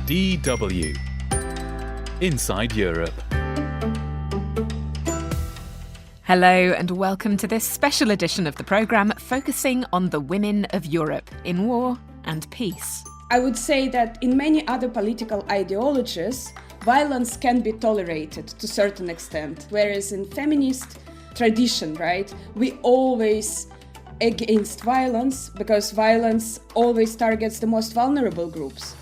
DW Inside Europe. Hello and welcome to this special edition of the programme focusing on the women of Europe in war and peace. I would say that in many other political ideologies, violence can be tolerated to a certain extent, whereas in feminist tradition, right, we always against violence because violence always targets the most vulnerable groups.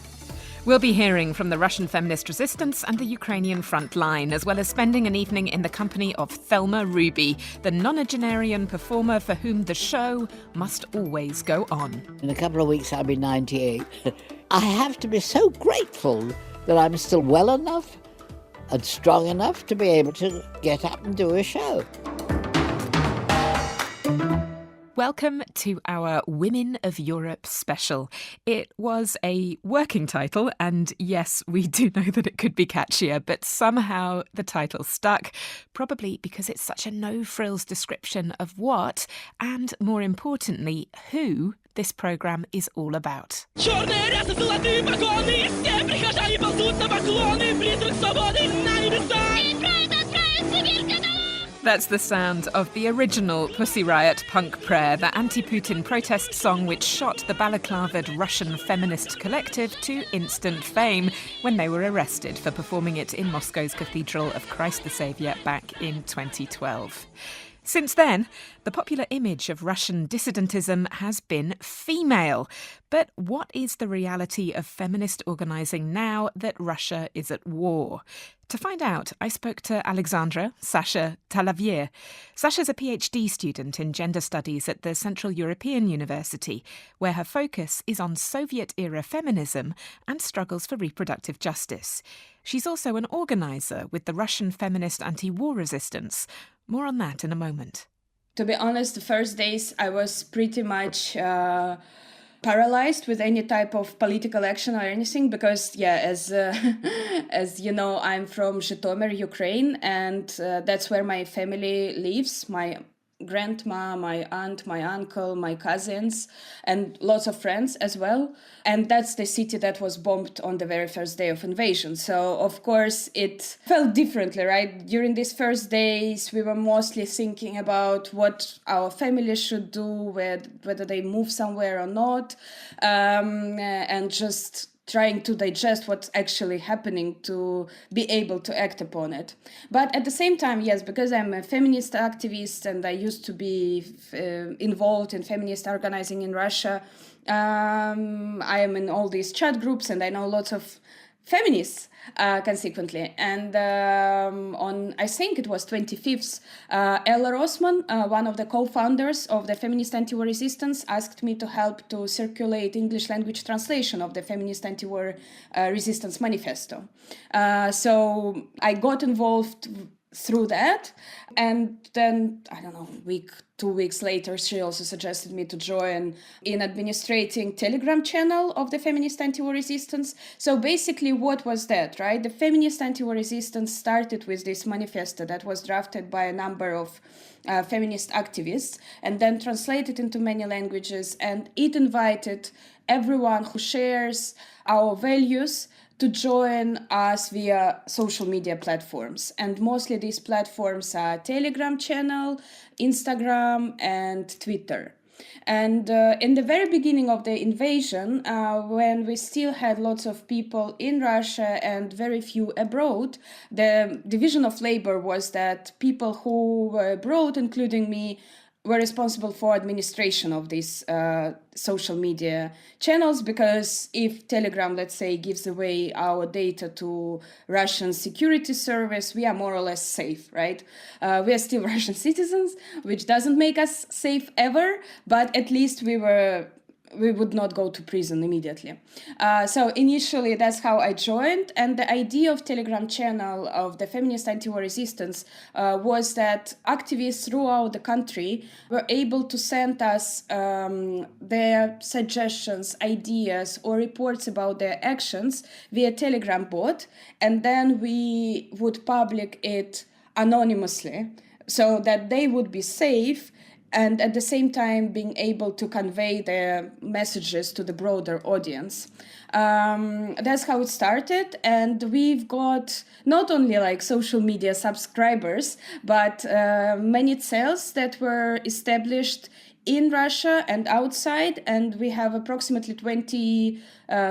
We'll be hearing from the Russian Feminist Resistance and the Ukrainian frontline, as well as spending an evening in the company of Thelma Ruby, the nonagenarian performer for whom the show must always go on. In a couple of weeks I'll be 98. I have to be so grateful that I'm still well enough and strong enough to be able to get up and do a show. Welcome to our Women of Europe special. It was a working title, and yes, we do know that it could be catchier, but somehow the title stuck, probably because it's such a no-frills description of what, and more importantly, who this programme is all about. That's the sound of the original Pussy Riot punk prayer, the anti-Putin protest song which shot the balaclavaed Russian Feminist Collective to instant fame when they were arrested for performing it in Moscow's Cathedral of Christ the Saviour back in 2012. Since then, the popular image of Russian dissidentism has been female. But what is the reality of feminist organising now that Russia is at war? To find out, I spoke to Alexandra Sasha Talaver. Sasha's a PhD student in gender studies at the Central European University, where her focus is on Soviet-era feminism and struggles for reproductive justice. She's also an organiser with the Russian Feminist Anti-War Resistance. More on that in a moment. To be honest, the first days I was pretty much paralyzed with any type of political action or anything because, as you know, I'm from Zhytomyr, Ukraine, and that's where my family lives. My grandma, my aunt, my uncle, my cousins, and lots of friends as well. And that's the city that was bombed on the very first day of invasion. So, of course, it felt differently, right? During these first days, we were mostly thinking about what our family should do, whether they move somewhere or not, and just trying to digest what's actually happening to be able to act upon it. But at the same time, yes, because I'm a feminist activist and I used to be involved in feminist organizing in Russia, I am in all these chat groups and I know lots of feminists consequently. And on, I think it was 25th, Ella Osman, one of the co-founders of the Feminist Anti-War Resistance, asked me to help to circulate English language translation of the Feminist Anti-War Resistance Manifesto. So I got involved through that. And then, I don't know, 2 weeks later, she also suggested me to join in administrating Telegram channel of the Feminist Anti-War Resistance. So basically, what was that, right? The Feminist Anti-War Resistance started with this manifesto that was drafted by a number of feminist activists and then translated into many languages. And it invited everyone who shares our values to join us via social media platforms. And mostly these platforms are Telegram channel, Instagram, and Twitter. And in the very beginning of the invasion, when we still had lots of people in Russia and very few abroad, the division of labor was that people who were abroad, including me, were responsible for administration of these social media channels, because if Telegram, let's say, gives away our data to Russian security service, we are more or less safe, right? We are still Russian citizens, which doesn't make us safe ever, but at least we would not go to prison immediately. So initially, that's how I joined. And the idea of Telegram channel of the Feminist Anti-War Resistance was that activists throughout the country were able to send us their suggestions, ideas, or reports about their actions via Telegram bot. And then we would publish it anonymously so that they would be safe and at the same time being able to convey their messages to the broader audience. That's how it started, and we've got not only like social media subscribers, but many cells that were established in Russia and outside, and we have approximately 20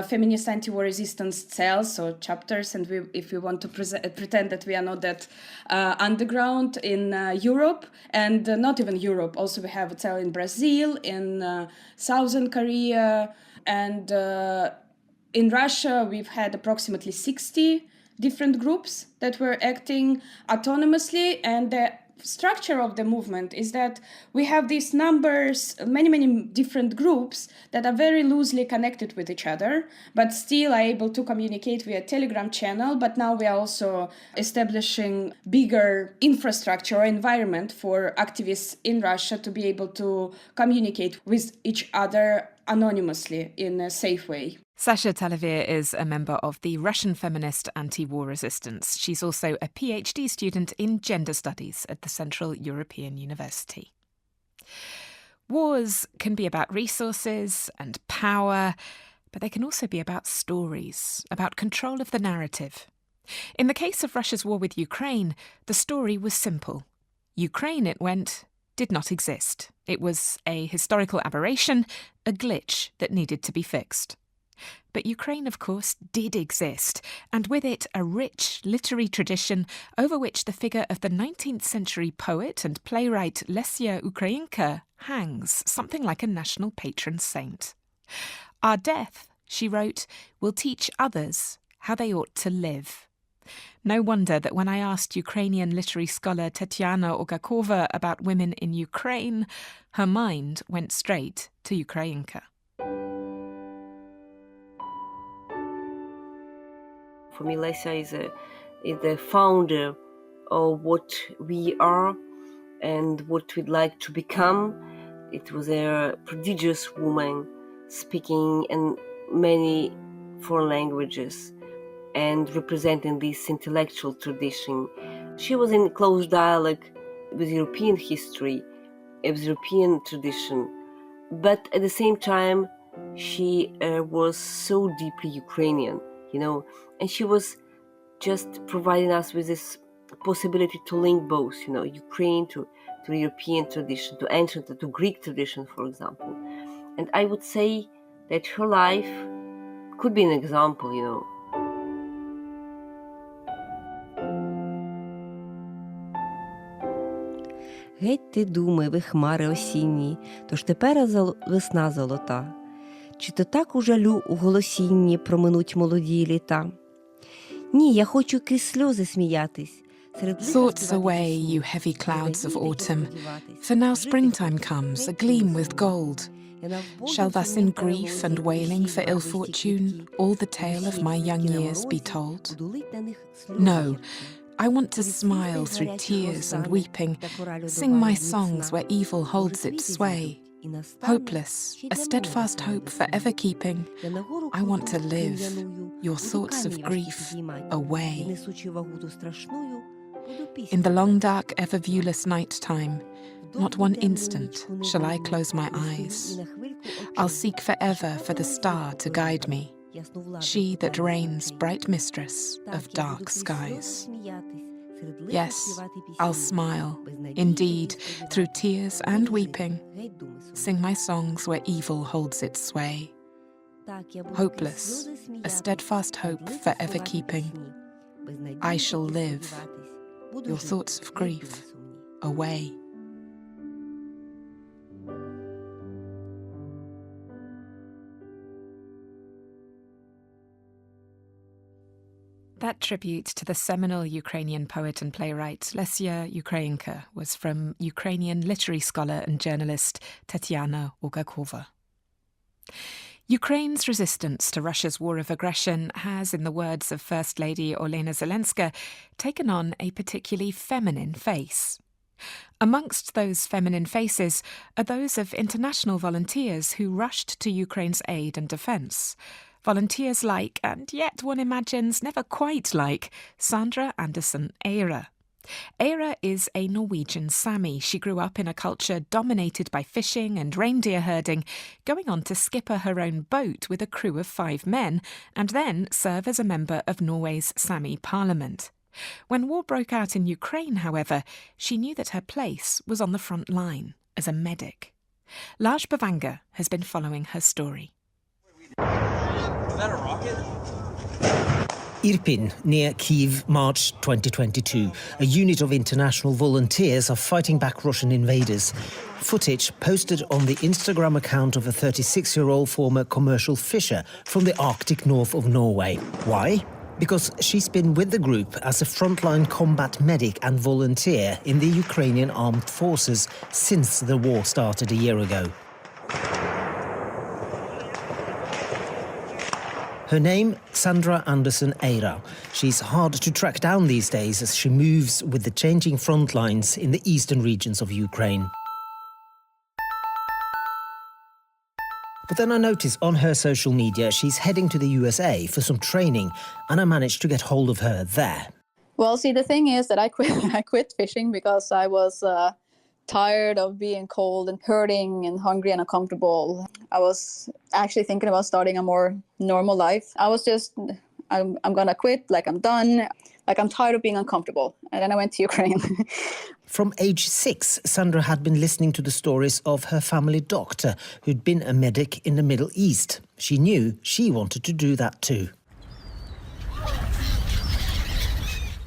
feminist anti-war resistance cells or chapters, and if we want to pretend that we are not that underground in Europe, and not even Europe, also we have a cell in Brazil, in Southern Korea, and in Russia we've had approximately 60 different groups that were acting autonomously, and the structure of the movement is that we have these numbers, many different groups that are very loosely connected with each other, but still are able to communicate via Telegram channel. But now we are also establishing bigger infrastructure or environment for activists in Russia to be able to communicate with each other anonymously in a safe way. Sasha Talaver is a member of the Russian Feminist Anti-War Resistance. She's also a PhD student in gender studies at the Central European University. Wars can be about resources and power, but they can also be about stories, about control of the narrative. In the case of Russia's war with Ukraine, the story was simple. Ukraine, it went, did not exist. It was a historical aberration, a glitch that needed to be fixed. But Ukraine, of course, did exist, and with it a rich literary tradition over which the figure of the 19th century poet and playwright Lesya Ukrainka hangs, something like a national patron saint. Our death, she wrote, will teach others how they ought to live. No wonder that when I asked Ukrainian literary scholar Tetiana Ogakova about women in Ukraine, her mind went straight to Ukrainka. For me, Lesya is the founder of what we are and what we'd like to become. It was a prodigious woman speaking in many foreign languages and representing this intellectual tradition. She was in close dialogue with European history, with European tradition, but at the same time, she was so deeply Ukrainian, and she was just providing us with this possibility to link both, Ukraine to European tradition, to ancient, to Greek tradition, for example. And I would say that her life could be an example, Геть ти думи, ви хмари осінні, тож тепер весна золота. Чи то так у жалю у голосінні проминуть молоді літа? Ні, я хочу крізь сльози сміятись. Thoughts away, you heavy clouds of autumn, for now springtime comes, agleam with gold. Shall thus in grief and wailing for ill fortune all the tale of my young years be told? No, I want to smile through tears and weeping, sing my songs where evil holds its sway. Hopeless, a steadfast hope forever keeping, I want to live, your thoughts of grief away. In the long dark ever viewless night time, not one instant shall I close my eyes. I'll seek forever for the star to guide me, she that reigns bright mistress of dark skies. Yes, I'll smile, indeed, through tears and weeping, sing my songs where evil holds its sway. Hopeless, a steadfast hope forever keeping, I shall live, your thoughts of grief away. That tribute to the seminal Ukrainian poet and playwright Lesya Ukrainka was from Ukrainian literary scholar and journalist Tetiana Ogakova. Ukraine's resistance to Russia's war of aggression has, in the words of First Lady Olena Zelenska, taken on a particularly feminine face. Amongst those feminine faces are those of international volunteers who rushed to Ukraine's aid and defence. Volunteers like, and yet one imagines never quite like, Sandra Anderson Eyre. Eira is a Norwegian Sami. She grew up in a culture dominated by fishing and reindeer herding, going on to skipper her own boat with a crew of 5 men, and then serve as a member of Norway's Sami parliament. When war broke out in Ukraine, however, she knew that her place was on the front line, as a medic. Lars Bavanger has been following her story. Is that a rocket? Irpin, near Kyiv, March 2022. A unit of international volunteers are fighting back Russian invaders. Footage posted on the Instagram account of a 36-year-old former commercial fisher from the Arctic north of Norway. Why? Because she's been with the group as a frontline combat medic and volunteer in the Ukrainian armed forces since the war started a year ago. Her name, Sandra Andersson Eira. She's hard to track down these days as she moves with the changing front lines in the eastern regions of Ukraine. But then I notice on her social media she's heading to the USA for some training, and I managed to get hold of her there. Well, see, the thing is that I quit fishing because I was tired of being cold and hurting and hungry and uncomfortable. I was actually thinking about starting a more normal life. I was just, I'm gonna quit, like I'm done, like I'm tired of being uncomfortable. And then I went to Ukraine. From age 6, Sandra had been listening to the stories of her family doctor, who'd been a medic in the Middle East. She knew she wanted to do that too.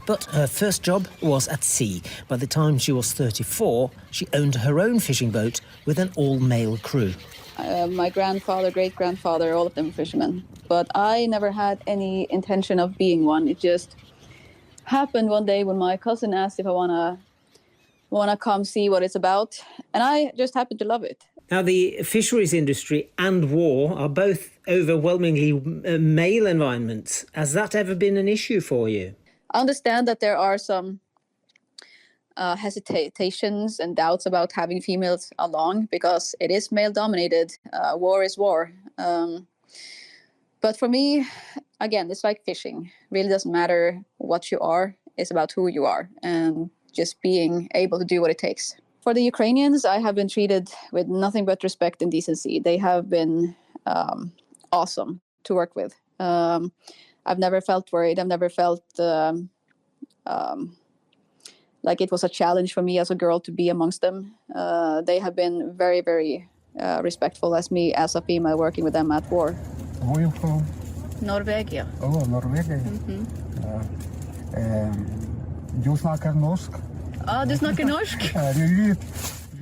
But her first job was at sea. By the time she was 34, she owned her own fishing boat with an all-male crew. My grandfather, great-grandfather, all of them were fishermen. But I never had any intention of being one. It just happened one day when my cousin asked if I wanna come see what it's about. And I just happened to love it. Now, the fisheries industry and war are both overwhelmingly male environments. Has that ever been an issue for you? I understand that there are some hesitations and doubts about having females along because it is male-dominated. War is war. But for me, again, it's like fishing. It really doesn't matter what you are. It's about who you are and just being able to do what it takes. For the Ukrainians, I have been treated with nothing but respect and decency. They have been awesome to work with. I've never felt worried. I've never felt like it was a challenge for me as a girl to be amongst them. They have been very, very respectful as me as a female working with them at war. Where are you from? Norvegia. Oh, Norvegia. Du snackar norsk? Du snackar norsk?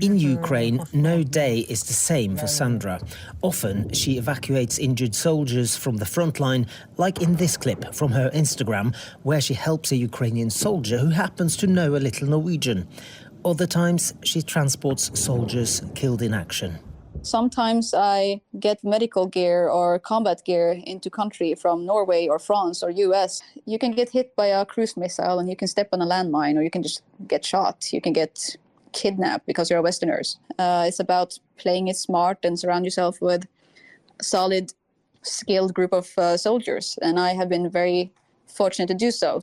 In Ukraine, no day is the same for Sandra. Often, she evacuates injured soldiers from the front line, like in this clip from her Instagram, where she helps a Ukrainian soldier who happens to know a little Norwegian. Other times, she transports soldiers killed in action. Sometimes I get medical gear or combat gear into country from Norway or France or US. You can get hit by a cruise missile and you can step on a landmine, or you can just get shot. You can get kidnapped because you're Westerners. It's about playing it smart and surround yourself with a solid, skilled group of soldiers. And I have been very fortunate to do so.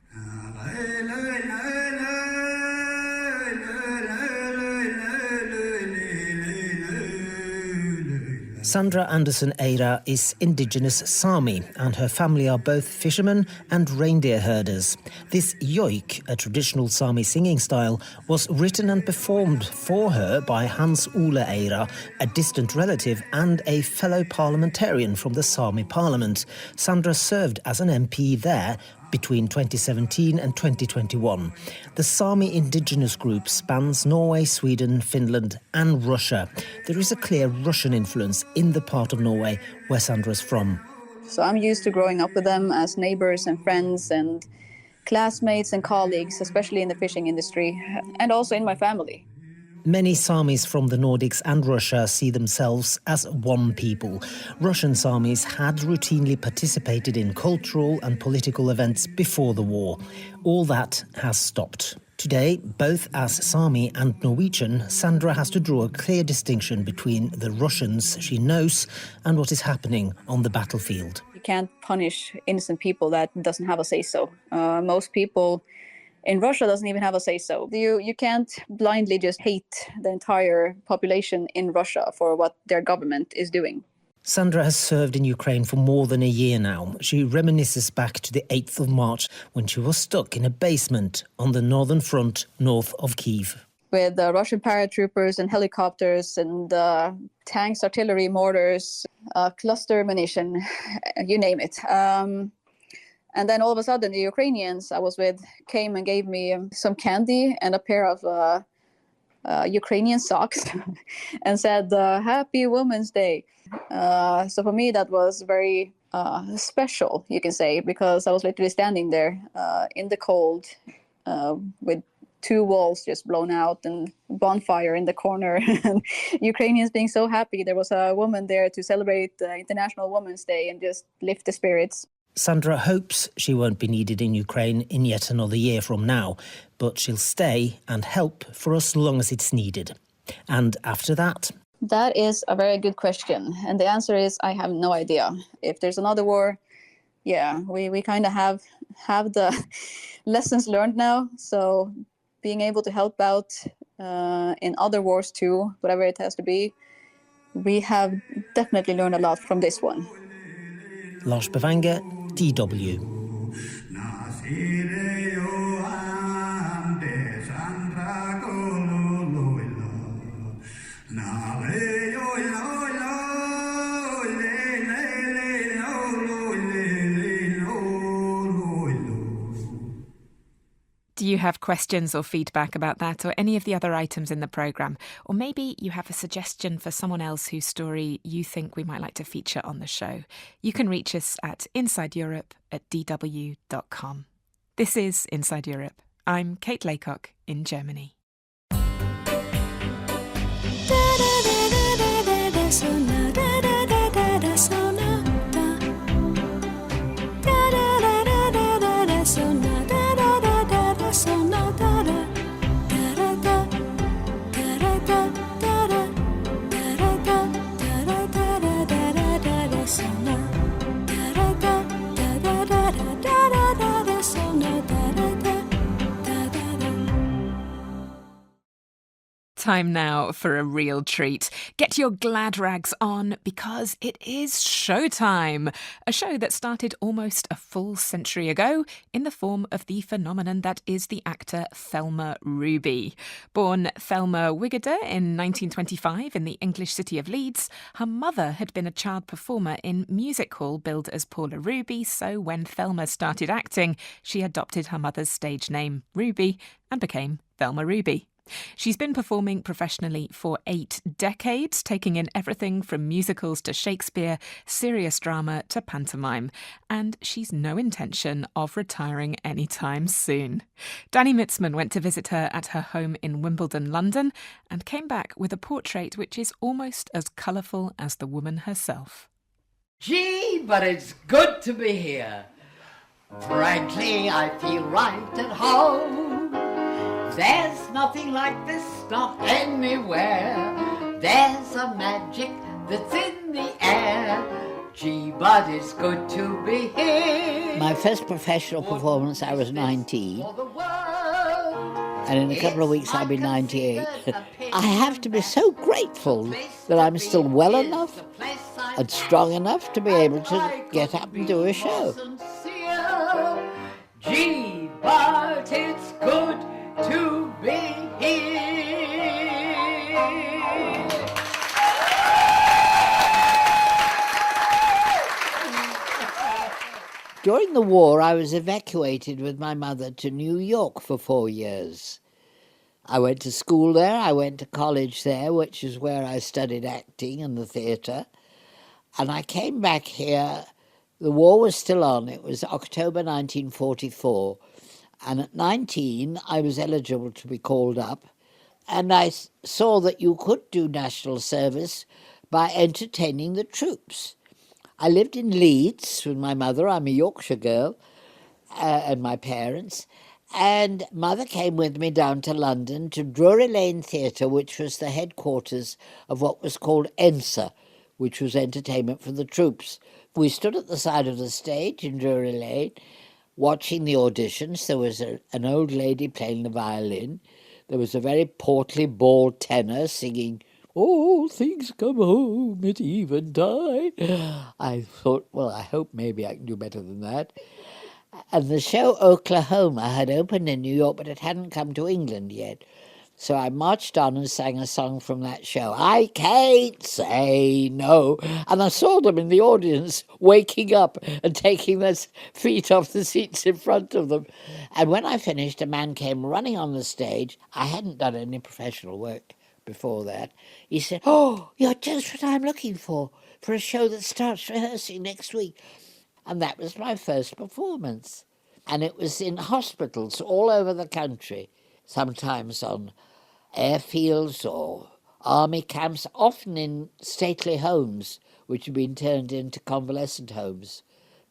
Sandra Andersson Eira is indigenous Sami, and her family are both fishermen and reindeer herders. This yoik, a traditional Sami singing style, was written and performed for her by Hans Ole Eira, a distant relative and a fellow parliamentarian from the Sami parliament. Sandra served as an MP there between 2017 and 2021. The Sami indigenous group spans Norway, Sweden, Finland and Russia. There is a clear Russian influence in the part of Norway where Sandra's from. So I'm used to growing up with them as neighbors and friends and classmates and colleagues, especially in the fishing industry, and also in my family. Many Samis from the Nordics and Russia see themselves as one people. Russian Samis had routinely participated in cultural and political events before the war. All that has stopped. Today, both as Sami and Norwegian, Sandra has to draw a clear distinction between the Russians she knows and what is happening on the battlefield. You can't punish innocent people that doesn't have a say-so. Most people in Russia doesn't even have a say-so. You can't blindly just hate the entire population in Russia for what their government is doing. Sandra has served in Ukraine for more than a year now. She reminisces back to the 8th of March when she was stuck in a basement on the northern front north of Kyiv. With Russian paratroopers and helicopters and tanks, artillery, mortars, cluster munition, you name it. And then all of a sudden, the Ukrainians I was with came and gave me some candy and a pair of Ukrainian socks and said, Happy Women's Day. So for me, that was very special, you can say, because I was literally standing there in the cold with 2 walls just blown out and bonfire in the corner. And Ukrainians being so happy. There was a woman there to celebrate International Women's Day and just lift the spirits. Sandra hopes she won't be needed in Ukraine in yet another year from now, but she'll stay and help for as long as it's needed. And after that? That is a very good question. And the answer is, I have no idea. If there's another war, yeah, we kind of have the lessons learned now. So being able to help out in other wars too, whatever it has to be, we have definitely learned a lot from this one. Lars Bavanger, DW. Do you have questions or feedback about that or any of the other items in the programme? Or maybe you have a suggestion for someone else whose story you think we might like to feature on the show. You can reach us at insideeurope@dw.com. This is Inside Europe. I'm Kate Laycock in Germany. Time now for a real treat. Get your glad rags on because it is showtime. A show that started almost a full century ago in the form of the phenomenon that is the actor Thelma Ruby. Born Thelma Wiggerder in 1925 in the English city of Leeds, her mother had been a child performer in music hall billed as Paula Ruby, so when Thelma started acting, she adopted her mother's stage name, Ruby, and became Thelma Ruby. She's been performing professionally for 8 decades, taking in everything from musicals to Shakespeare, serious drama to pantomime, and she's no intention of retiring anytime soon. Danny Mitzman went to visit her at her home in Wimbledon, London, and came back with a portrait which is almost as colourful as the woman herself. Gee, but it's good to be here. Frankly, I feel right at home. There's nothing like this, not anywhere. There's a magic that's in the air. Gee, but it's good to be here. My first professional performance, I was 19. And in a couple of weeks, I'll be 98. I have to be so grateful that I'm still well enough and strong enough to be able to get up and do a show. Gee, but it's good to be here. During the war, I was evacuated with my mother to New York for 4 years. I went to school there, I went to college there, which is where I studied acting and the theatre. And I came back here, the war was still on, it was October 1944. And at 19, I was eligible to be called up, and I saw that you could do national service by entertaining the troops. I lived in Leeds with my mother. I'm a Yorkshire girl, and my parents. And mother came with me down to London to Drury Lane Theatre, which was the headquarters of what was called ENSA, which was entertainment for the troops. We stood at the side of the stage in Drury Lane. watching the auditions. There was an old lady playing the violin. There was a very portly, bald tenor singing, "All things come home at eventide." I thought, well, I hope maybe I can do better than that. And the show Oklahoma had opened in New York, but it hadn't come to England yet. So I marched on and sang a song from that show, "I Can't Say No." And I saw them in the audience waking up and taking their feet off the seats in front of them. And when I finished, a man came running on the stage. I hadn't done any professional work before that. He said, "Oh, you're just what I'm looking for a show that starts rehearsing next week." And that was my first performance. And it was in hospitals all over the country, sometimes on airfields or army camps, often in stately homes, which had been turned into convalescent homes.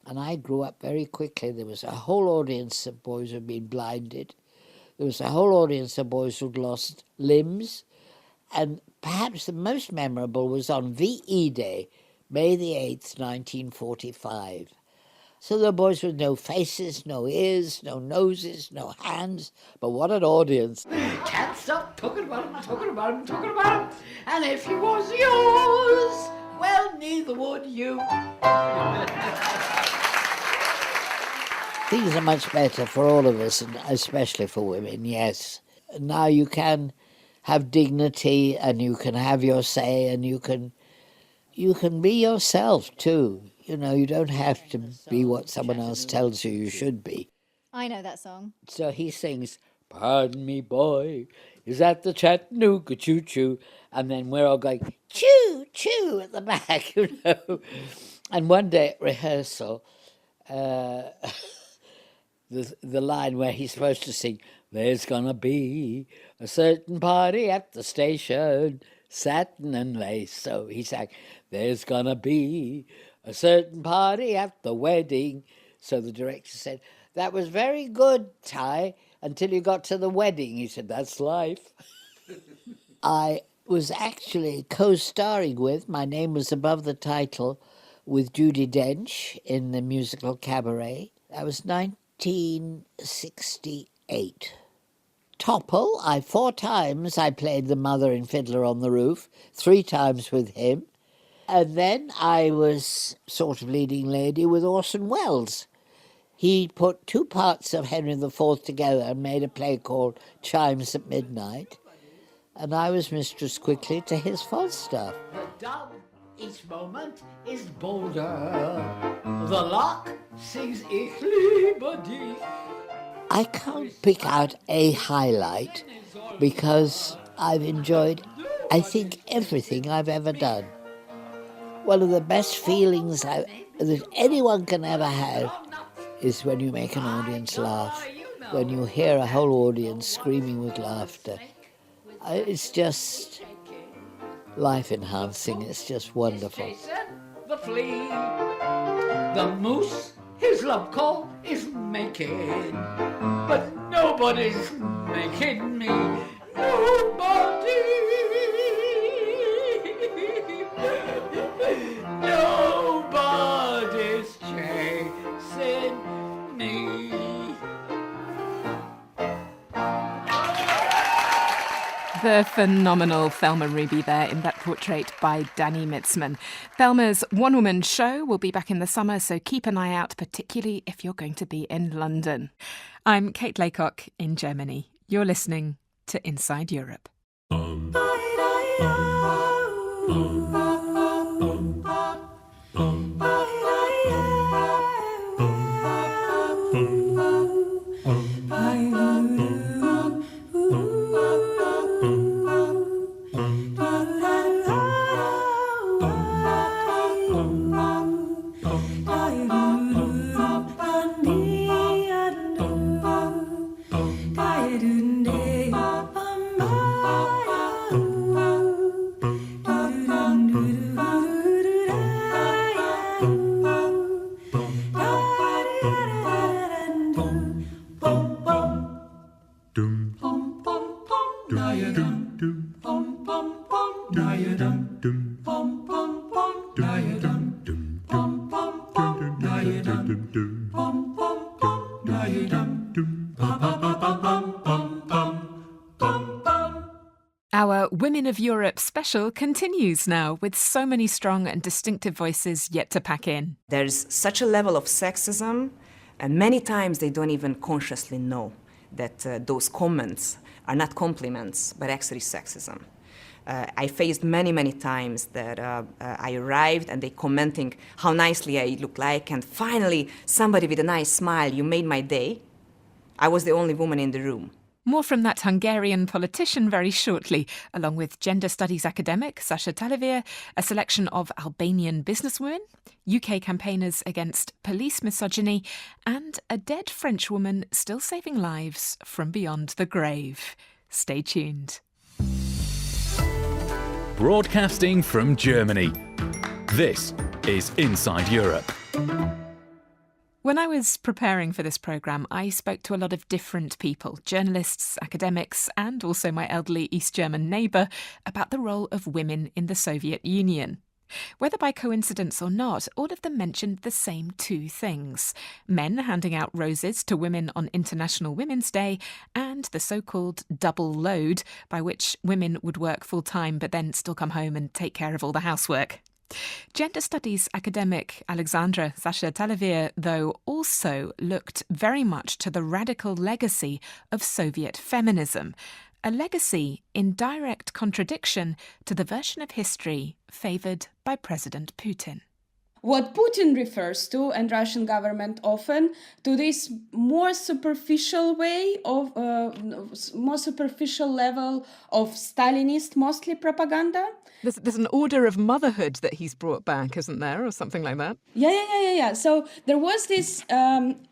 And I grew up very quickly. There was a whole audience of boys who had been blinded. There was a whole audience of boys who'd lost limbs. And perhaps the most memorable was on VE Day, May the 8th, 1945. So the boys with no faces, no ears, no noses, no hands, but what an audience. Can't stop talking about him, talking about him, talking about him. And if he was yours, well, neither would you. Things are much better for all of us, and especially for women, yes. Now you can have dignity and you can have your say and you can be yourself too. You know, you don't have to be what someone else tells you should be. I know that song. So he sings, "Pardon me, boy, is that the Chattanooga choo-choo?" And then we're all going, "Choo-choo" at the back, you know. And one day at rehearsal, the line where he's supposed to sing, "There's gonna be a certain party at the station, satin and lace." So he sang, "There's gonna be a certain party at the wedding." So the director said, "That was very good, Ty, until you got to the wedding." He said, "That's life." I was actually co-starring with, my name was above the title, with Judi Dench in the musical Cabaret. That was 1968. Topple, 4 times I played the mother in Fiddler on the Roof, 3 times with him. And then I was sort of leading lady with Orson Welles. He put 2 parts of Henry IV together and made a play called Chimes at Midnight. And I was Mistress Quickly to his Falstaff. The dove each moment is bolder. The lark sings Ich liebe dich. I can't pick out a highlight because I've enjoyed, I think, everything I've ever done. One of the best feelings that anyone can ever have is when you make an audience laugh, when you hear a whole audience screaming with laughter. It's just life-enhancing. It's just wonderful. The flea, the moose, his love call is making, but nobody's making me. Nobody. Nobody's chasing me. The phenomenal Thelma Ruby there in that portrait by Danny Mitzman. Thelma's one-woman show will be back in the summer, so keep an eye out, particularly if you're going to be in London. I'm Kate Laycock in Germany. You're listening to Inside Europe. Women of Europe special continues now, with so many strong and distinctive voices yet to pack in. There's such a level of sexism, and many times they don't even consciously know that those comments are not compliments, but actually sexism. I faced many times that I arrived and they commenting how nicely I look like, and finally somebody with a nice smile, you made my day. I was the only woman in the room. More from that Hungarian politician very shortly, along with gender studies academic Sasha Talaver, a selection of Albanian businesswomen, UK campaigners against police misogyny, and a dead French woman still saving lives from beyond the grave. Stay tuned. Broadcasting from Germany. This is Inside Europe. When I was preparing for this programme, I spoke to a lot of different people, journalists, academics, and also my elderly East German neighbour, about the role of women in the Soviet Union. Whether by coincidence or not, all of them mentioned the same two things: men handing out roses to women on International Women's Day, and the so-called double load, by which women would work full-time but then still come home and take care of all the housework. Gender studies academic Alexandra Sasha Talaver, though, also looked very much to the radical legacy of Soviet feminism, a legacy in direct contradiction to the version of history favoured by President Putin. What Putin refers to, and Russian government often, to this more superficial way of, more superficial level of Stalinist, mostly propaganda. There's an order of motherhood that he's brought back, isn't there, or something like that? Yeah. So there was this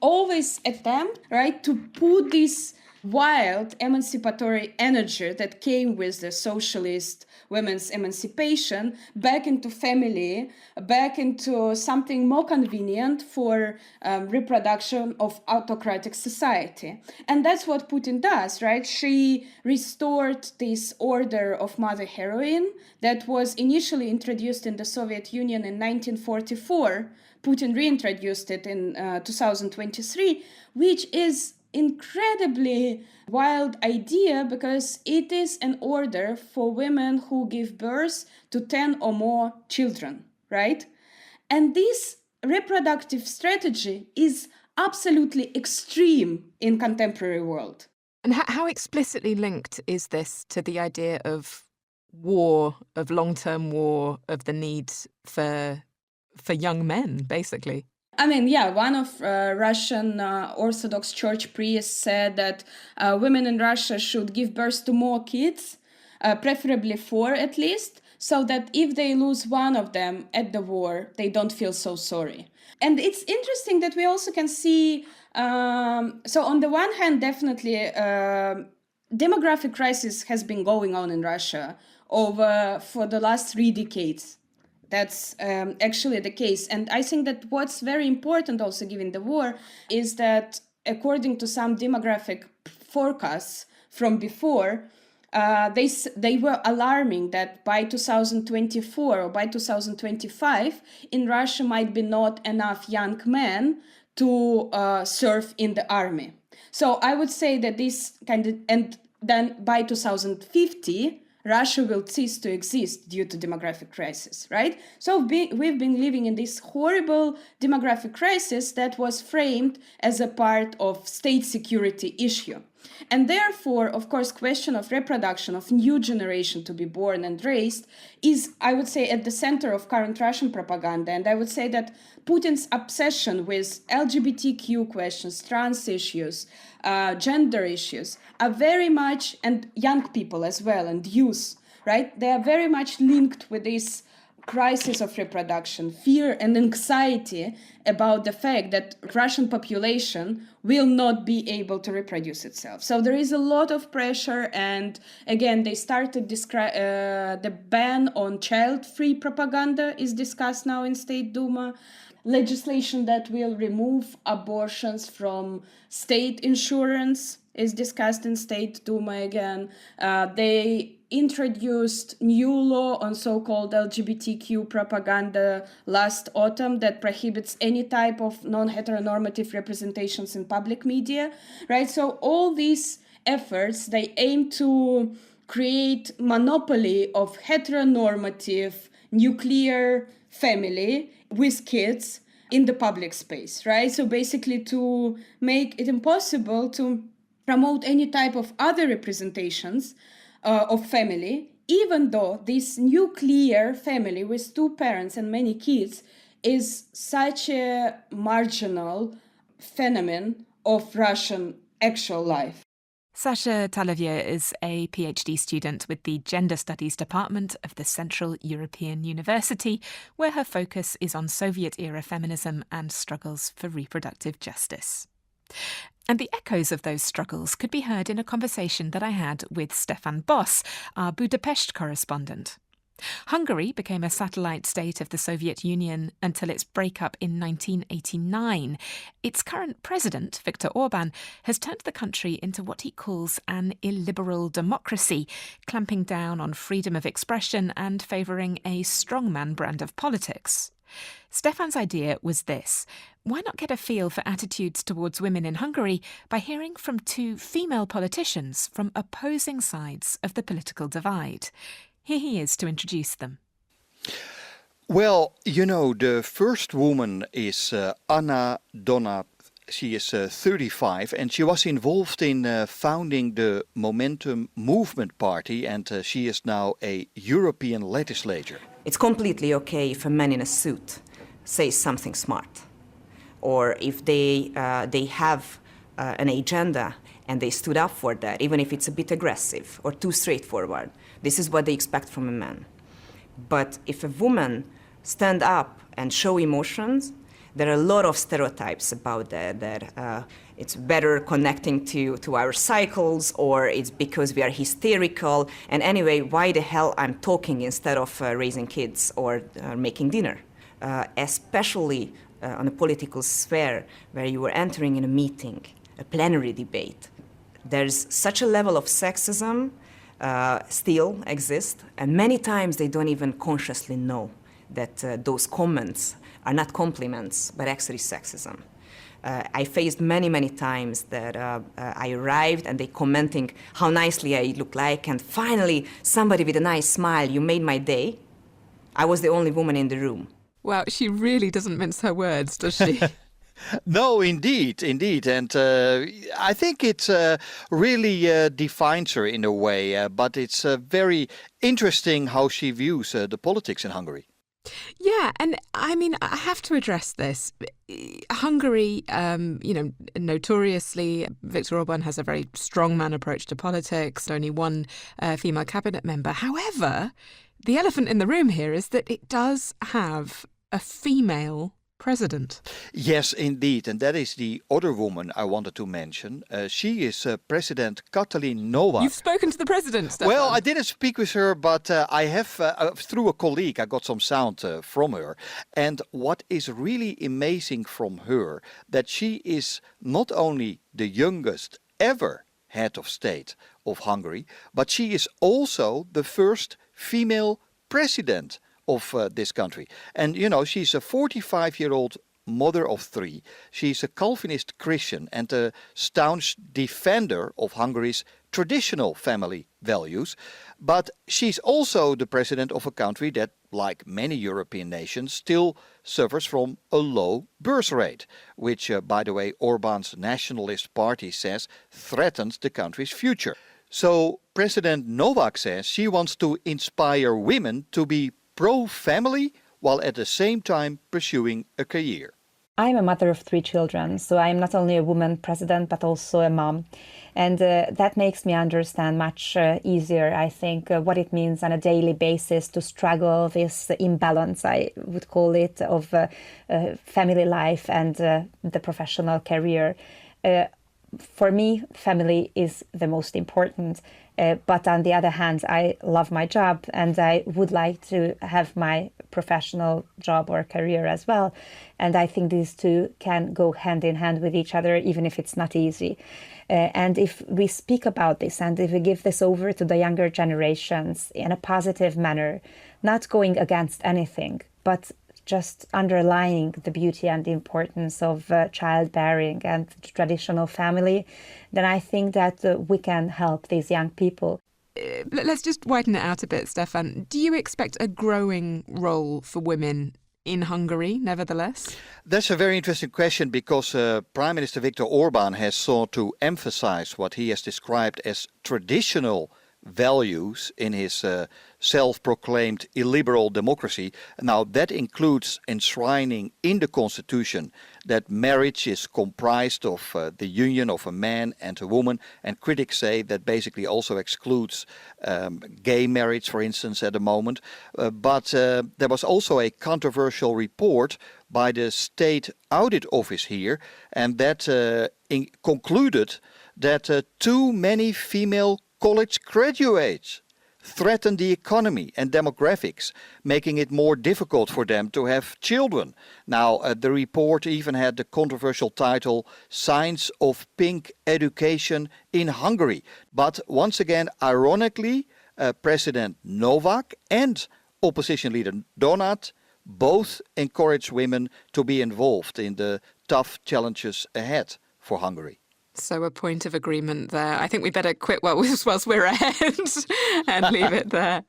always attempt, right, to put this wild emancipatory energy that came with the socialist women's emancipation back into family, back into something more convenient for reproduction of autocratic society. And that's what Putin does, right? She restored this order of mother heroine that was initially introduced in the Soviet Union in 1944. Putin reintroduced it in 2023, which is incredibly wild idea because it is an order for women who give birth to 10 or more children, right? And this reproductive strategy is absolutely extreme in contemporary world. And how explicitly linked is this to the idea of war, of long-term war, of the need for young men, basically? I mean, yeah, one of Russian Orthodox Church priests said that women in Russia should give birth to more kids, preferably 4 at least, so that if they lose one of them at the war, they don't feel so sorry. And it's interesting that we also can see, so on the one hand, definitely demographic crisis has been going on in Russia for the last 3 decades. That's actually the case. And I think that what's very important also given the war is that according to some demographic forecasts from before, they were alarming that by 2024 or by 2025, in Russia might be not enough young men to serve in the army. So I would say that this kind of, and then by 2050, Russia will cease to exist due to demographic crisis, right? So we've been living in this horrible demographic crisis that was framed as a part of state security issue. And therefore, of course, question of reproduction of new generation to be born and raised is, I would say, at the center of current Russian propaganda. And I would say that Putin's obsession with LGBTQ questions, trans issues, gender issues are very much, and young people as well, and youth, right? They are very much linked with this crisis of reproduction, fear and anxiety about the fact that Russian population will not be able to reproduce itself. So there is a lot of pressure, and again, they started the ban on child-free propaganda is discussed now in State Duma. Legislation that will remove abortions from state insurance is discussed in State Duma again. They introduced new law on so-called LGBTQ propaganda last autumn that prohibits any type of non-heteronormative representations in public media, right? So all these efforts, they aim to create monopoly of heteronormative nuclear family with kids in the public space, right? So basically to make it impossible to promote any type of other representations of family, even though this nuclear family with two parents and many kids is such a marginal phenomenon of Russian actual life. Sasha Talaver is a PhD student with the Gender Studies Department of the Central European University, where her focus is on Soviet-era feminism and struggles for reproductive justice. And the echoes of those struggles could be heard in a conversation that I had with Stefan Boss, our Budapest correspondent. Hungary became a satellite state of the Soviet Union until its breakup in 1989. Its current president, Viktor Orban, has turned the country into what he calls an illiberal democracy, clamping down on freedom of expression and favouring a strongman brand of politics. Stefan's idea was this: why not get a feel for attitudes towards women in Hungary by hearing from two female politicians from opposing sides of the political divide? Here he is to introduce them. Well, you know, the first woman is Anna Donat. She is 35 and she was involved in founding the Momentum Movement Party, and she is now a European legislator. It's completely okay if a man in a suit says something smart, or if they have an agenda and they stood up for that, even if it's a bit aggressive or too straightforward. This is what they expect from a man. But if a woman stand up and show emotions, there are a lot of stereotypes about that it's better connecting to our cycles, or it's because we are hysterical, and anyway, why the hell I'm talking instead of raising kids or making dinner? Especially on a political sphere where you are entering in a meeting, a plenary debate. There's such a level of sexism still exist, and many times they don't even consciously know that those comments are not compliments, but actually sexism. I faced many times that I arrived and they commenting how nicely I look like, and finally somebody with a nice smile, you made my day. I was the only woman in the room. Wow, she really doesn't mince her words, does she? No, indeed. And I think it really defines her in a way, but it's very interesting how she views the politics in Hungary. Yeah, and I mean, I have to address this. Hungary, notoriously, Viktor Orban has a very strongman approach to politics, only one female cabinet member. However, the elephant in the room here is that it does have a female president. Yes, indeed. And that is the other woman I wanted to mention. She is President Katalin Novak. You've spoken to the president, Stefan. Well, I didn't speak with her, but I have, through a colleague, I got some sound from her. And what is really amazing from her, that she is not only the youngest ever head of state of Hungary, but she is also the first female president of this country. And, you know, she's a 45-year-old mother of three. She's a Calvinist Christian and a staunch defender of Hungary's traditional family values. But she's also the president of a country that, like many European nations, still suffers from a low birth rate, which, by the way, Orban's nationalist party says threatens the country's future. So President Novak says she wants to inspire women to be pro-family while at the same time pursuing a career. I'm a mother of three children, so I'm not only a woman president, but also a mom. And that makes me understand much easier, I think, what it means on a daily basis to struggle this imbalance, I would call it, of family life and the professional career. For me, family is the most important. But on the other hand, I love my job and I would like to have my professional job or career as well. And I think these two can go hand in hand with each other, even if it's not easy. And if we speak about this and if we give this over to the younger generations in a positive manner, not going against anything, but just underlying the beauty and the importance of childbearing and the traditional family, then I think that we can help these young people. let's just widen it out a bit, Stefan. Do you expect a growing role for women in Hungary, nevertheless? That's a very interesting question because Prime Minister Viktor Orban has sought to emphasize what he has described as traditional values in his self-proclaimed illiberal democracy. Now, that includes enshrining in the constitution that marriage is comprised of the union of a man and a woman, and critics say that basically also excludes gay marriage, for instance, at the moment. But there was also a controversial report by the State Audit Office here, and that concluded that too many female college graduates threaten the economy and demographics, making it more difficult for them to have children. Now, the report even had the controversial title, Signs of Pink Education in Hungary. But once again, ironically, President Novak and opposition leader Donat both encourage women to be involved in the tough challenges ahead for Hungary. So a point of agreement there. I think we better quit whilst we're ahead and leave it there.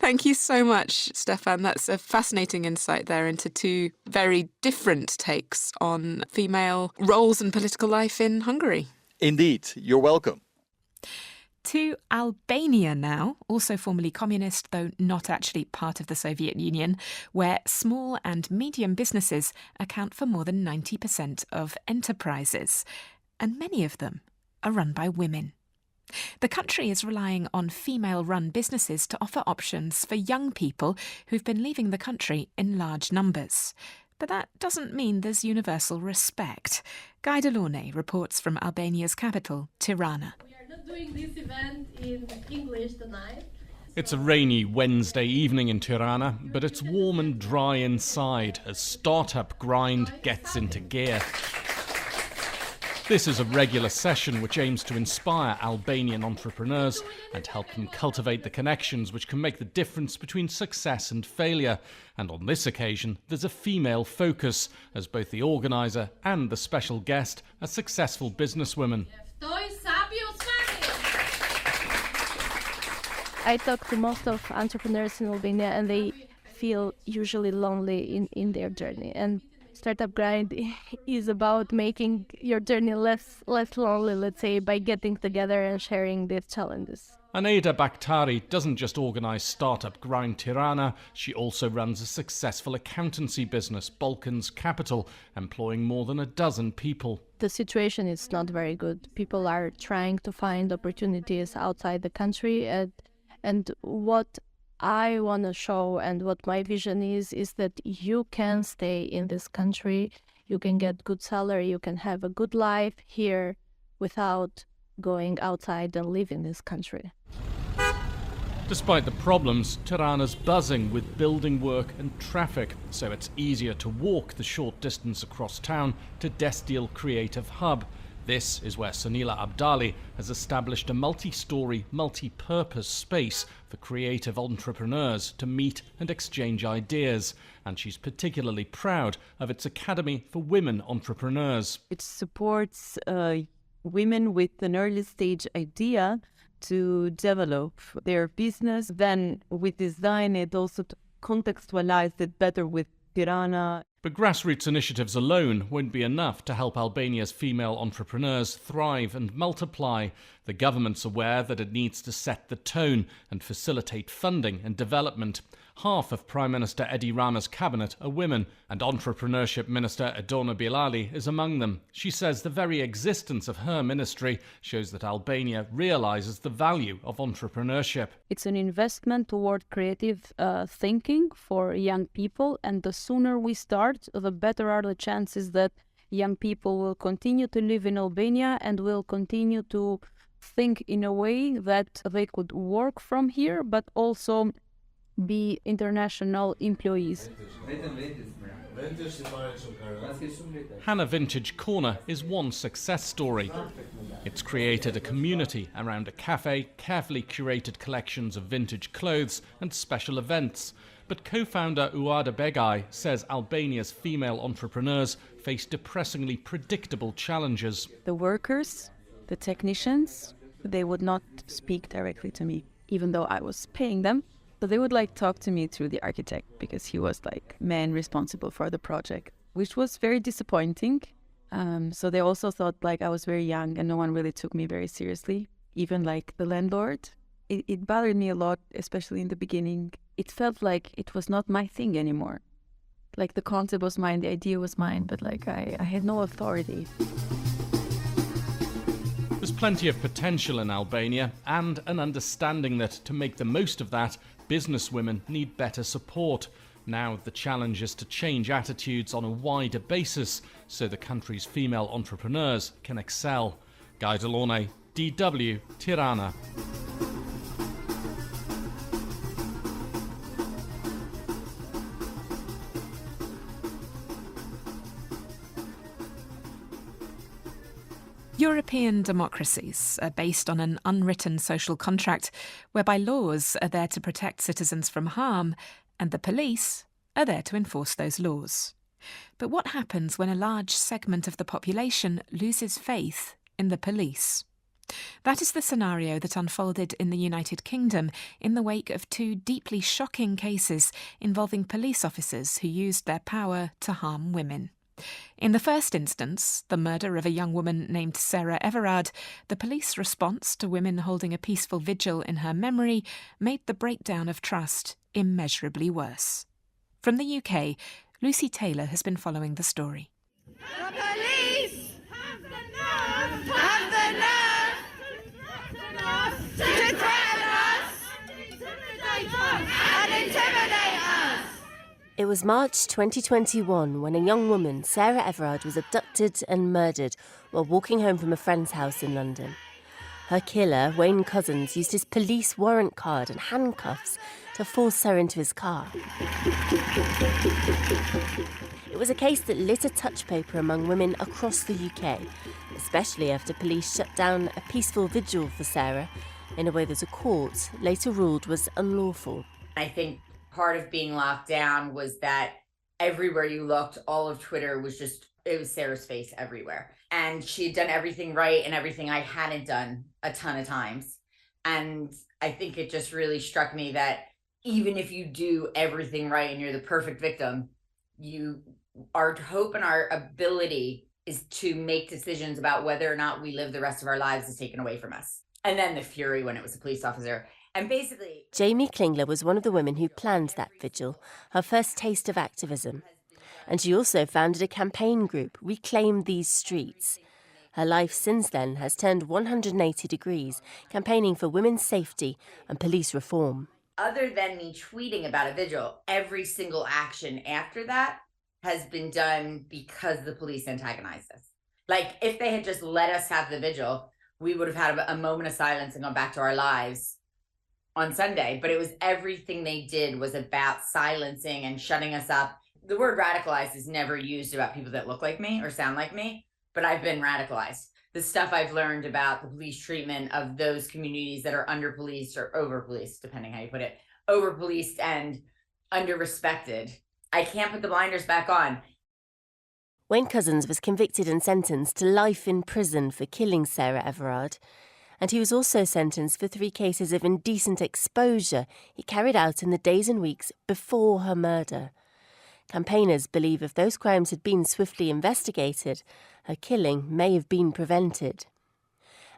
Thank you so much, Stefan. That's a fascinating insight there into two very different takes on female roles and political life in Hungary. Indeed, you're welcome. To Albania now, also formerly communist, though not actually part of the Soviet Union, where small and medium businesses account for more than 90% of enterprises. And many of them are run by women. The country is relying on female-run businesses to offer options for young people who've been leaving the country in large numbers. But that doesn't mean there's universal respect. Guy Delorne reports from Albania's capital, Tirana. We are not doing this event in English tonight. It's a rainy Wednesday evening in Tirana, but it's warm and dry inside as Startup Grind gets into gear. This is a regular session which aims to inspire Albanian entrepreneurs and help them cultivate the connections which can make the difference between success and failure. And on this occasion, there's a female focus, as both the organiser and the special guest are successful businesswomen. I talk to most of entrepreneurs in Albania and they feel usually lonely in their journey. And Startup Grind is about making your journey less lonely, let's say, by getting together and sharing these challenges. Aneda Bakhtari doesn't just organise Startup Grind Tirana, she also runs a successful accountancy business, Balkans Capital, employing more than a dozen people. The situation is not very good. People are trying to find opportunities outside the country, and what I want to show and what my vision is that you can stay in this country, you can get good salary, you can have a good life here without going outside and living this country. Despite the problems, Tirana's buzzing with building work and traffic, so it's easier to walk the short distance across town to Destil Creative Hub. This is where Sunila Abdali has established a multi-storey, multi-purpose space for creative entrepreneurs to meet and exchange ideas. And she's particularly proud of its Academy for Women Entrepreneurs. It supports women with an early stage idea to develop their business. Then we design it also to contextualize it better with Tirana. But grassroots initiatives alone won't be enough to help Albania's female entrepreneurs thrive and multiply. The government's aware that it needs to set the tone and facilitate funding and development. Half of Prime Minister Edi Rama's cabinet are women, and Entrepreneurship Minister Edona Bilali is among them. She says the very existence of her ministry shows that Albania realises the value of entrepreneurship. It's an investment toward creative thinking for young people, and the sooner we start, the better are the chances that young people will continue to live in Albania and will continue to think in a way that they could work from here, but also be international employees. Hannah Vintage Corner is one success story. It's created a community around a cafe, carefully curated collections of vintage clothes and special events. But co-founder Uada Begay says Albania's female entrepreneurs face depressingly predictable challenges. The workers, the technicians, they would not speak directly to me. even though I was paying them. So they would like talk to me through the architect because he was like man responsible for the project, which was very disappointing. So they also thought like I was very young and no one really took me very seriously, even like the landlord. It bothered me a lot, especially in the beginning. It felt like it was not my thing anymore. Like the concept was mine, the idea was mine, but like I had no authority. There's plenty of potential in Albania and an understanding that to make the most of that, businesswomen need better support. Now the challenge is to change attitudes on a wider basis so the country's female entrepreneurs can excel. Guy Delorne, DW, Tirana. European democracies are based on an unwritten social contract whereby laws are there to protect citizens from harm and the police are there to enforce those laws. But what happens when a large segment of the population loses faith in the police? That is the scenario that unfolded in the United Kingdom in the wake of two deeply shocking cases involving police officers who used their power to harm women. In the first instance, the murder of a young woman named Sarah Everard, the police response to women holding a peaceful vigil in her memory made the breakdown of trust immeasurably worse. From the UK, Lucy Taylor has been following the story. The police have the nerve to threaten us, and intimidate us. It was March 2021 when a young woman, Sarah Everard, was abducted and murdered while walking home from a friend's house in London. Her killer, Wayne Couzens, used his police warrant card and handcuffs to force her into his car. It was a case that lit a touch paper among women across the UK, especially after police shut down a peaceful vigil for Sarah in a way that a court later ruled was unlawful. I think part of being locked down was that everywhere you looked, all of Twitter was it was Sarah's face everywhere. And she had done everything right and everything I hadn't done a ton of times. And I think it just really struck me that even if you do everything right and you're the perfect victim, our hope and our ability is to make decisions about whether or not we live the rest of our lives is taken away from us. And then the fury when it was a police officer. And basically, Jamie Klingler was one of the women who planned that vigil, her first taste of activism. And she also founded a campaign group, Reclaim These Streets. Her life since then has turned 180 degrees, campaigning for women's safety and police reform. other than me tweeting about a vigil, every single action after that has been done because the police antagonized us. Like, if they had just let us have the vigil, we would have had a moment of silence and gone back to our lives on Sunday. But it was everything they did was about silencing and shutting us up. The word radicalized is never used about people that look like me or sound like me, but I've been radicalized. The stuff I've learned about the police treatment of those communities that are under-policed or over-policed, depending how you put it, over-policed and under-respected. I can't put the blinders back on. Wayne Couzens was convicted and sentenced to life in prison for killing Sarah Everard, and he was also sentenced for 3 cases of indecent exposure he carried out in the days and weeks before her murder. Campaigners believe if those crimes had been swiftly investigated, her killing may have been prevented.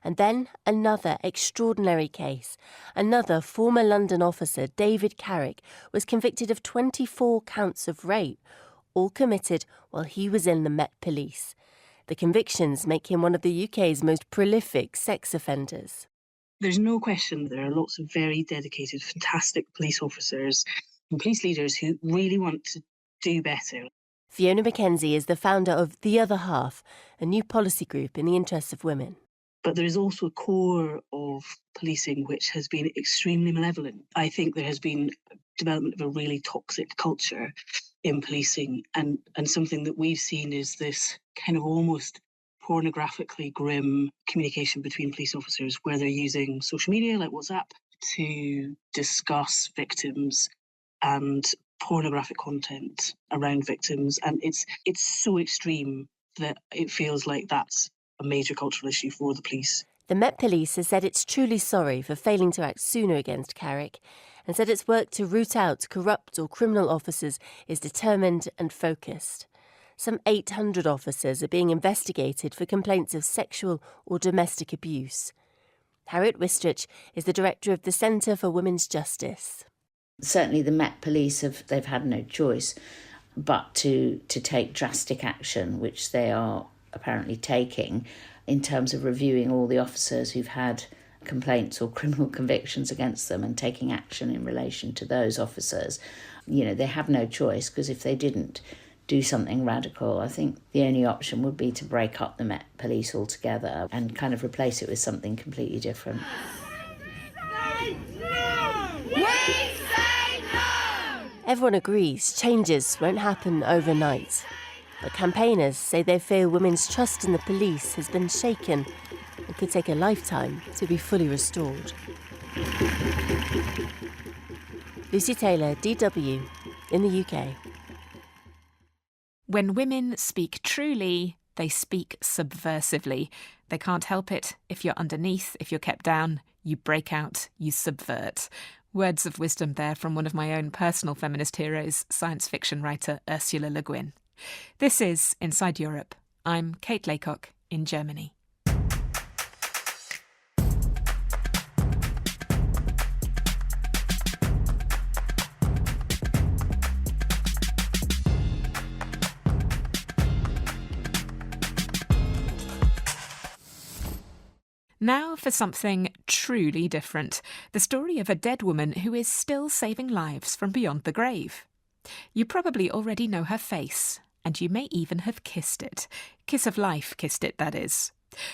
And then another extraordinary case. Another former London officer, David Carrick, was convicted of 24 counts of rape, all committed while he was in the Met Police. The convictions make him one of the UK's most prolific sex offenders. There's no question there are lots of very dedicated, fantastic police officers and police leaders who really want to do better. Fiona Mackenzie is the founder of The Other Half, a new policy group in the interests of women. But there is also a core of policing which has been extremely malevolent. I think there has been development of a really toxic culture in policing, and something that we've seen is this kind of almost pornographically grim communication between police officers where they're using social media like WhatsApp to discuss victims and pornographic content around victims, and it's so extreme that it feels like that's a major cultural issue for the police. The Met Police has said it's truly sorry for failing to act sooner against Carrick and said its work to root out corrupt or criminal officers is determined and focused. Some 800 officers are being investigated for complaints of sexual or domestic abuse. Harriet Wistrich is the director of the Centre for Women's Justice. Certainly the Met Police they've had no choice but to take drastic action, which they are apparently taking, in terms of reviewing all the officers who've had complaints or criminal convictions against them and taking action in relation to those officers. You know, they have no choice, because if they didn't do something radical, I think the only option would be to break up the Met Police altogether and kind of replace it with something completely different. Everyone agrees changes won't happen overnight. But campaigners say they fear women's trust in the police has been shaken and could take a lifetime to be fully restored. Lucy Taylor, DW, in the UK. When women speak truly, they speak subversively. They can't help it. If you're underneath, if you're kept down, you break out, you subvert. Words of wisdom there from one of my own personal feminist heroes, science fiction writer Ursula Le Guin. This is Inside Europe. I'm Kate Laycock in Germany. Now for something truly different. The story of a dead woman who is still saving lives from beyond the grave. You probably already know her face, and you may even have kissed it. Kiss of Life kissed it, that is.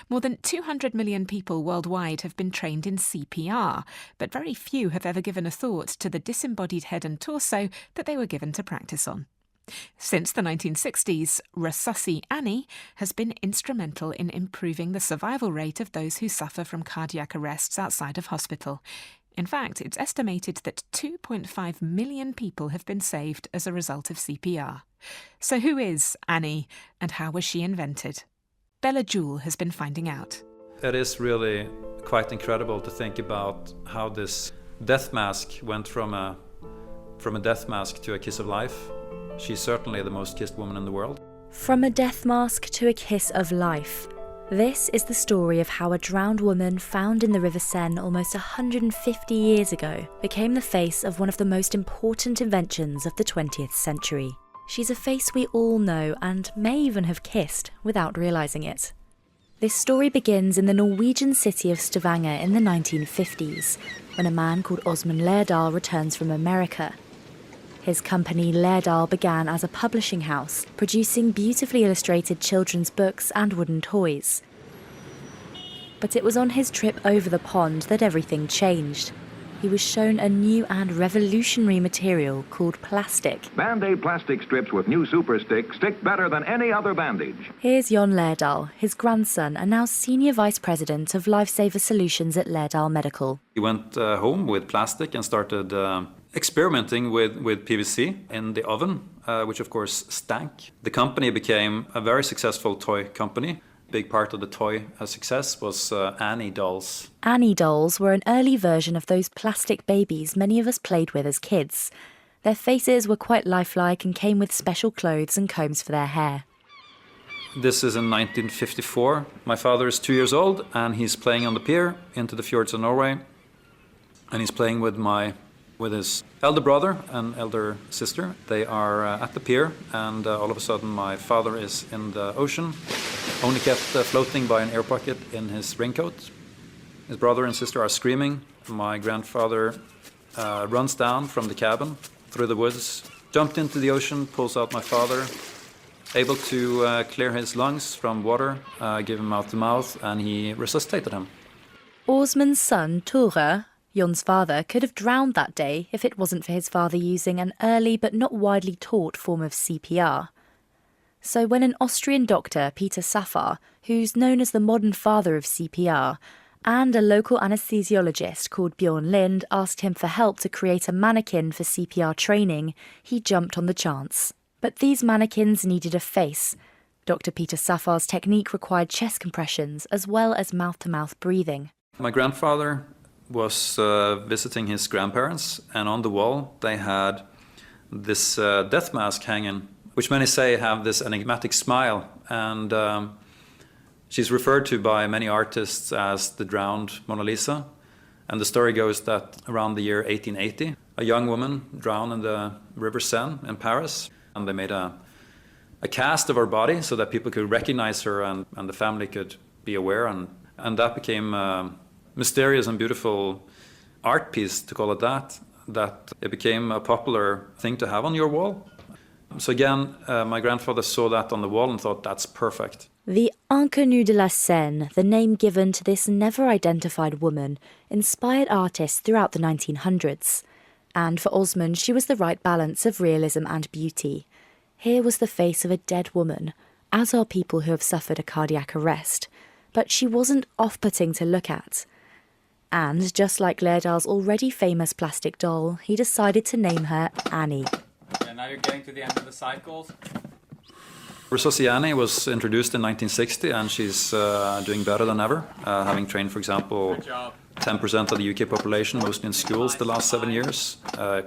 More than 200 million people worldwide have been trained in CPR, but very few have ever given a thought to the disembodied head and torso that they were given to practice on. Since the 1960s, Resusci Annie has been instrumental in improving the survival rate of those who suffer from cardiac arrests outside of hospital. In fact, it's estimated that 2.5 million people have been saved as a result of CPR. So who is Annie, and how was she invented? Bella Jewell has been finding out. It is really quite incredible to think about how this death mask went from a death mask to a kiss of life. She's certainly the most kissed woman in the world. From a death mask to a kiss of life. This is the story of how a drowned woman found in the River Seine almost 150 years ago became the face of one of the most important inventions of the 20th century. She's a face we all know and may even have kissed without realising it. This story begins in the Norwegian city of Stavanger in the 1950s, when a man called Osmund Lærdal returns from America. His company Lærdal began as a publishing house, producing beautifully illustrated children's books and wooden toys. But it was on his trip over the pond that everything changed. He was shown a new and revolutionary material called plastic. Band-Aid plastic strips with new Super Stick stick better than any other bandage. Here's Jon Lærdal, his grandson and now Senior Vice President of Lifesaver Solutions at Lærdal Medical. He went home with plastic and started experimenting with PVC in the oven, which of course stank. The company became a very successful toy company. Big part of the toy success was Annie dolls. Annie dolls were an early version of those plastic babies many of us played with as kids. Their faces were quite lifelike and came with special clothes and combs for their hair. This is in 1954. My father is 2 years old and he's playing on the pier into the fjords of Norway. And he's playing with his elder brother and elder sister. They are at the pier, and all of a sudden my father is in the ocean, only kept floating by an air pocket in his raincoat. His brother and sister are screaming. My grandfather runs down from the cabin through the woods, jumped into the ocean, pulls out my father, able to clear his lungs from water, give him mouth to mouth, and he resuscitated him. Åsmund's son, Tore, Jon's father, could have drowned that day if it wasn't for his father using an early but not widely taught form of CPR. So when an Austrian doctor, Peter Safar, who's known as the modern father of CPR, and a local anesthesiologist called Bjorn Lind asked him for help to create a mannequin for CPR training, he jumped on the chance. But these mannequins needed a face, Dr. Peter Safar's technique required chest compressions as well as mouth-to-mouth breathing. My grandfather was visiting his grandparents, and on the wall they had this death mask hanging, which many say have this enigmatic smile, and she's referred to by many artists as the drowned Mona Lisa. And the story goes that around the year 1880, a young woman drowned in the River Seine in Paris, and they made a cast of her body so that people could recognize her and the family could be aware, and that became a mysterious and beautiful art piece, to call it that it became a popular thing to have on your wall. So again, my grandfather saw that on the wall and thought, that's perfect. The Inconnue de la Seine, the name given to this never-identified woman, inspired artists throughout the 1900s. And for Osman, she was the right balance of realism and beauty. Here was the face of a dead woman, as are people who have suffered a cardiac arrest. But she wasn't off-putting to look at. And just like Lærdal's already famous plastic doll, he decided to name her Annie. And now you're getting to the end of the cycles. Resusci Annie was introduced in 1960, and she's doing better than ever, having trained, for example, 10% of the UK population, mostly in schools the last 7 years,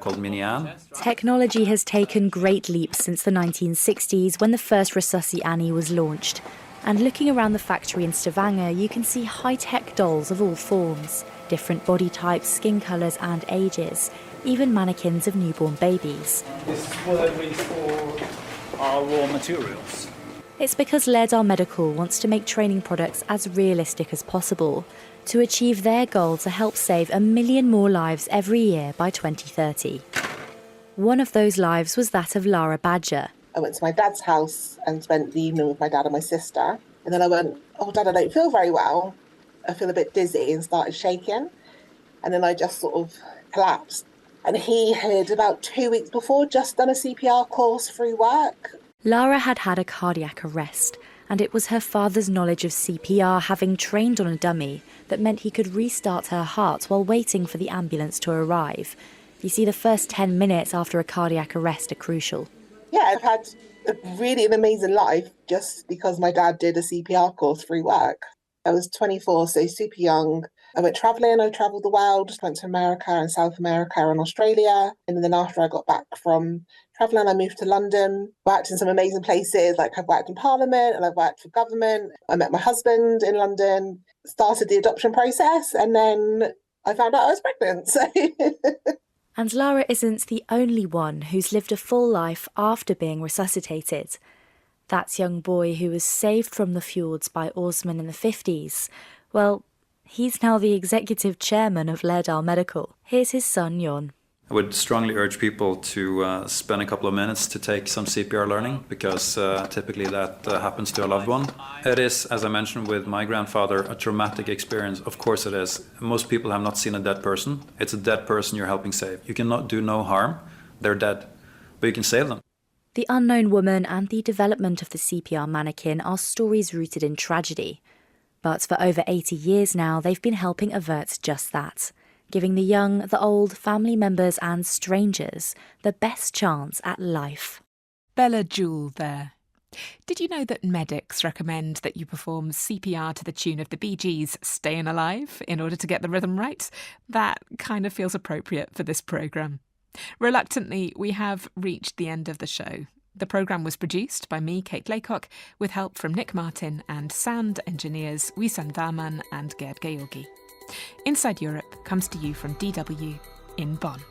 called Mini Anne. Technology has taken great leaps since the 1960s, when the first Resusci Annie was launched. And looking around the factory in Stavanger, you can see high-tech dolls of all forms, different body types, skin colours and ages, even mannequins of newborn babies. This is what I read for our raw materials. It's because Lærdal Medical wants to make training products as realistic as possible, to achieve their goal to help save 1 million more lives every year by 2030. One of those lives was that of Lara Badger. I went to my dad's house and spent the evening with my dad and my sister. And then I went, oh, Dad, I don't feel very well. I feel a bit dizzy, and started shaking. And then I just sort of collapsed. And he had, about 2 weeks before, just done a CPR course through work. Lara had had a cardiac arrest, and it was her father's knowledge of CPR, having trained on a dummy, that meant he could restart her heart while waiting for the ambulance to arrive. You see, the first 10 minutes after a cardiac arrest are crucial. Yeah, I've had an amazing life just because my dad did a CPR course through work. I was 24, so super young. I went travelling, I travelled the world, just went to America and South America and Australia. And then after I got back from travelling, I moved to London, worked in some amazing places, like I've worked in Parliament and I've worked for government. I met my husband in London, started the adoption process, and then I found out I was pregnant. So. And Lara isn't the only one who's lived a full life after being resuscitated. That young boy who was saved from the fjords by Osman in the 50s, well, he's now the executive chairman of Lærdal Medical. Here's his son, Jon. I would strongly urge people to spend a couple of minutes to take some CPR learning, because typically that happens to a loved one. It is, as I mentioned with my grandfather, a traumatic experience. Of course it is. Most people have not seen a dead person. It's a dead person you're helping save. You cannot do no harm. They're dead, but you can save them. The Unknown Woman and the development of the CPR mannequin are stories rooted in tragedy. But for over 80 years now, they've been helping avert just that, giving the young, the old, family members and strangers the best chance at life. Bella Jewell there. Did you know that medics recommend that you perform CPR to the tune of the Bee Gees' Stayin' Alive in order to get the rhythm right? That kind of feels appropriate for this programme. Reluctantly, we have reached the end of the show. The programme was produced by me, Kate Laycock, with help from Nick Martin and sound engineers Wissam Daman and Gerd Georgi. Inside Europe comes to you from DW in Bonn.